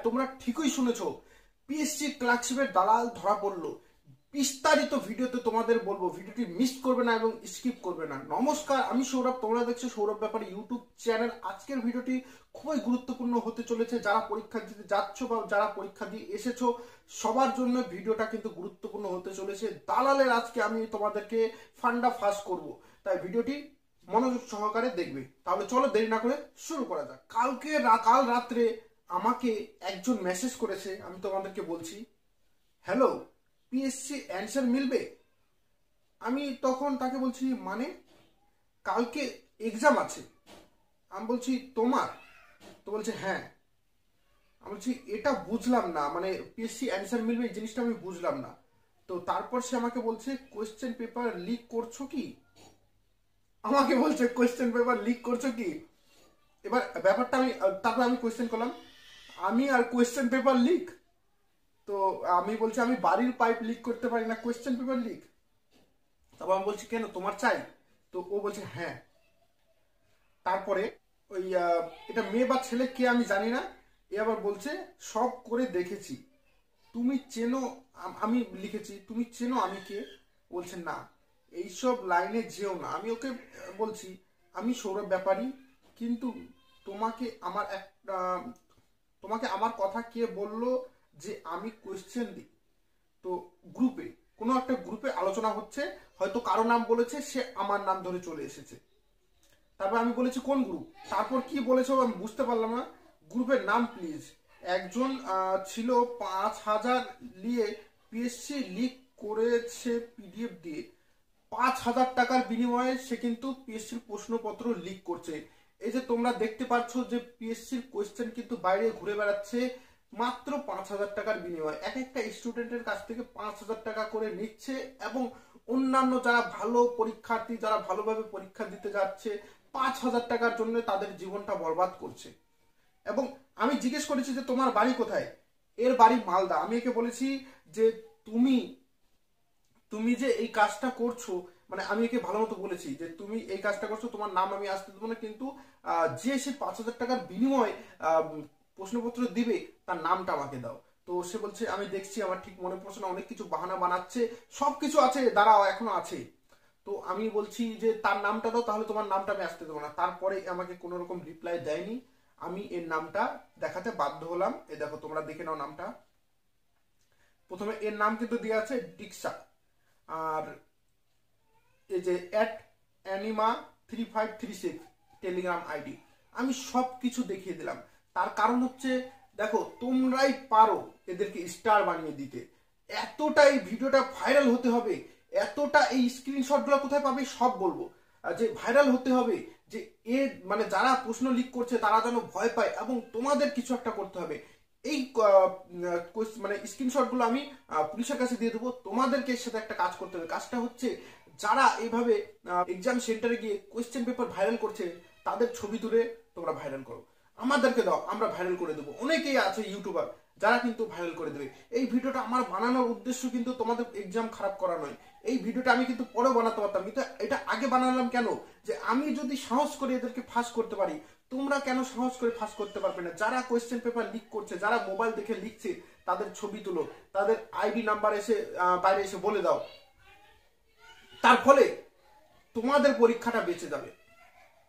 তোমরা ঠিকই শুনেছো, পিএসসি ক্লার্কশিপের দালাল ধরা পড়লো। বিস্তারিত ভিডিওতে তোমাদের বলবো, ভিডিওটি মিস করবে না এবং স্কিপ করবে না। নমস্কার, আমি সৌরভ, তোমরা দেখছো সৌরভ ব্যাপারী ইউটিউব চ্যানেল। আজকের ভিডিওটি খুবই গুরুত্বপূর্ণ হতে চলেছে। যারা পরীক্ষা দিতে যাচ্ছ বা যারা পরীক্ষা দিয়ে এসেছো সবার জন্য ভিডিওটা কিন্তু গুরুত্বপূর্ণ হতে চলেছে। দালালের আজকে আমি তোমাদেরকে ফান্ডা ফাঁস করব, তাই ভিডিওটি মনোযোগ সহকারে দেখবে। তাহলে চলো দেরি না করে শুরু করা যাক। কাল রাত্রে আমাকে একজন মেসেজ করেছে, আমি তোমাদেরকে বলছি, হ্যালো পিএসসি অ্যান্সার মিলবে। আমি তখন তাকে বলছি মানে কালকে এক্সাম আছে। আমি বলছি তোমার? তো বলছে হ্যাঁ। আমি বলছি এটা বুঝলাম না, মানে পিএসসি অ্যান্সার মিলবে এই জিনিসটা আমি বুঝলাম না। তো তারপর সে আমাকে বলছে কোয়েশ্চেন পেপার লিক করছো কি? আমাকে বলছে কোয়েশ্চেন পেপার লিক করছো কি? এবার ব্যাপারটা তারপর আমি কোয়েশ্চেন করলাম, আমি আর কোয়েশ্চেন পেপার লিক? তো আমি বলছি আমি বাড়ির পাইপ লিক করতে পারি না, কোয়েশ্চেন পেপার লিক? তারপর আমি বলছি কেন, তোমার চাই? তো ও বলছে হ্যাঁ। তারপরে ওই এটা মেয়ে বা ছেলে কে আমি জানি না, এ আবার বলছে সব করে দেখেছি, তুমি চেনো? আমি লিখেছি তুমি চেনো আমি কে? বলছে না, এইসব লাইনে যেও না। আমি ওকে বলছি আমি সৌরভ ব্যাপারী, কিন্তু তোমাকে আমার কথা কে বললো যে আমি কোয়েশ্চেন দিই? তো কোনো একটা গ্রুপে আলোচনা হচ্ছে, হয়তো কারো নাম বলেছে, সে আমার নাম ধরে চলে এসেছে। তারপর আমি বলেছি কোন গ্রুপ? তারপর কি বলেছে আমি বুঝতে পারলাম না। গ্রুপের নাম প্লিজ। একজন ছিল 5,000 নিয়ে পিএসসি লিক করেছে পিডিএফ দিয়ে। 5,000 টাকার বিনিময়ে সে কিন্তু পিএসসির প্রশ্নপত্র লিক করছে। এই যে তোমরা দেখতে পাচ্ছ যে পিএসসির কোয়েশ্চেন কিন্তু বাইরে ঘুরে বেড়াচ্ছে মাত্র 5,000 টাকার বিনিময়ে। এক একটা স্টুডেন্টের কাছ থেকে 5,000 টাকা করে নিচ্ছে এবং অন্যান্য যারা ভালো পরীক্ষার্থী, যারা ভালোভাবে পরীক্ষা দিতে যাচ্ছে, 5,000 টাকার জন্য তাদের জীবনটা বরবাদ করছে। এবং আমি জিজ্ঞেস করেছি যে তোমার বাড়ি কোথায়? এর বাড়ি মালদা। আমি একে বলেছি যে তুমি যে এই কাজটা করছো, মানে আমি একে ভালো মতো বলেছি যে তুমি এই কাজটা করছো, তোমার নাম আমি আসতে দেবো না, কিন্তু যে সে 5,000 টাকার বিনিময়ে প্রশ্নপত্র দিবে তার নামটা আমাকে দাও। তো সে বলছে আমি দেখছি, আমার ঠিক মনে পড়ছে না, অনেক কিছু বাহানা বানাচ্ছে, সবকিছু আছে, দাঁড়াও এখনো আছে। তো আমি বলছি যে তার নামটা দাও, তাহলে তোমার নামটা আমি আসতে দেবো না। তারপরে আমাকে কোনো রকম রিপ্লাই দেয়নি। আমি এর নামটা দেখাতে বাধ্য হলাম। এ দেখো তোমরা দেখে নাও নামটা। প্রথমে এর নাম কিন্তু দেওয়া আছে দীক্ষা, আর এই যে @anima3536 টেলিগ্রাম আইডি। আমি সব কিছু দেখিয়ে দিলাম। তার কারণ হচ্ছে দেখো তোমরাই পারো এদেরকে স্টার বানিয়ে দিতে। এতটাই ভিডিওটা ভাইরাল হতে হবে, এতটা এই স্ক্রিনশটগুলো কোথায় পাবে সব বলবো, যে ভাইরাল হতে হবে, যে মানে যারা প্রশ্ন লিক করছে তারা যেন ভয় পায় এবং তোমাদের কিছু একটা করতে হবে। এই মানে স্ক্রিনশটগুলো আমি পুলিশের কাছে দিয়ে দেবো। তোমাদেরকে এর সাথে একটা কাজ করতে হবে। কাজটা হচ্ছে যারা এইভাবে এক্সাম সেন্টারে গিয়ে কোয়েশ্চেন পেপার ভাইরাল করছে তাদের ছবি তুলে তোমরা ভাইরাল করো, আমাদেরকে দাও, আমরা ভাইরাল করে দেবো। অনেকেই আছে ইউটিউবার যারা কিন্তু ভাইরাল করে দেবে। এই ভিডিওটা আমার বানানোর উদ্দেশ্য কিন্তু তোমাদের এক্সাম খারাপ করা নয়। এই ভিডিওটা আমি কিন্তু পরেও বানাতে পারতাম, কিন্তু এটা আগে বানালাম কেন, যে আমি যদি সাহস করে এদেরকে ফাঁস করতে পারি, তোমরা কেন সাহস করে ফাঁস করতে পারবে না? যারা কোয়েশ্চেন পেপার লিক করছে, যারা মোবাইল দেখে লিখছে, তাদের ছবি তুলো, তাদের আইডি নাম্বার এসে বাইরে এসে বলে দাও। তার ফলে তোমাদের পরীক্ষাটা বেঁচে যাবে।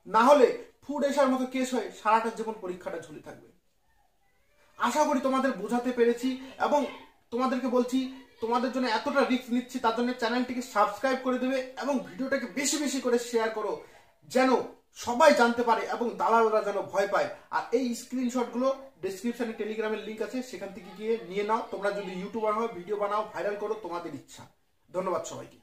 না হলে ফুড এসার মতো কেস হয়ে সারাটা জীবন পরীক্ষাটা ঝুলে থাকবে। আশা করি তোমাদের বোঝাতে পেরেছি এবং তোমাদেরকে বলছি তোমাদের জন্য এতটা রিস্ক নিচ্ছি, তার জন্য চ্যানেলটিকে সাবস্ক্রাইব করে দেবে এবং ভিডিওটাকে বেশি বেশি করে শেয়ার করো, যেন সবাই জানতে পারে এবং দালালরা যেন ভয় পায়। আর এই স্ক্রিনশটগুলো ডেসক্রিপশনে টেলিগ্রামের লিঙ্ক আছে, সেখান থেকে গিয়ে নিয়ে নাও। তোমরা যদি ইউটিউবার হও, ভিডিও বানাও, ভাইরাল করো, তোমাদের ইচ্ছা। ধন্যবাদ সবাইকে।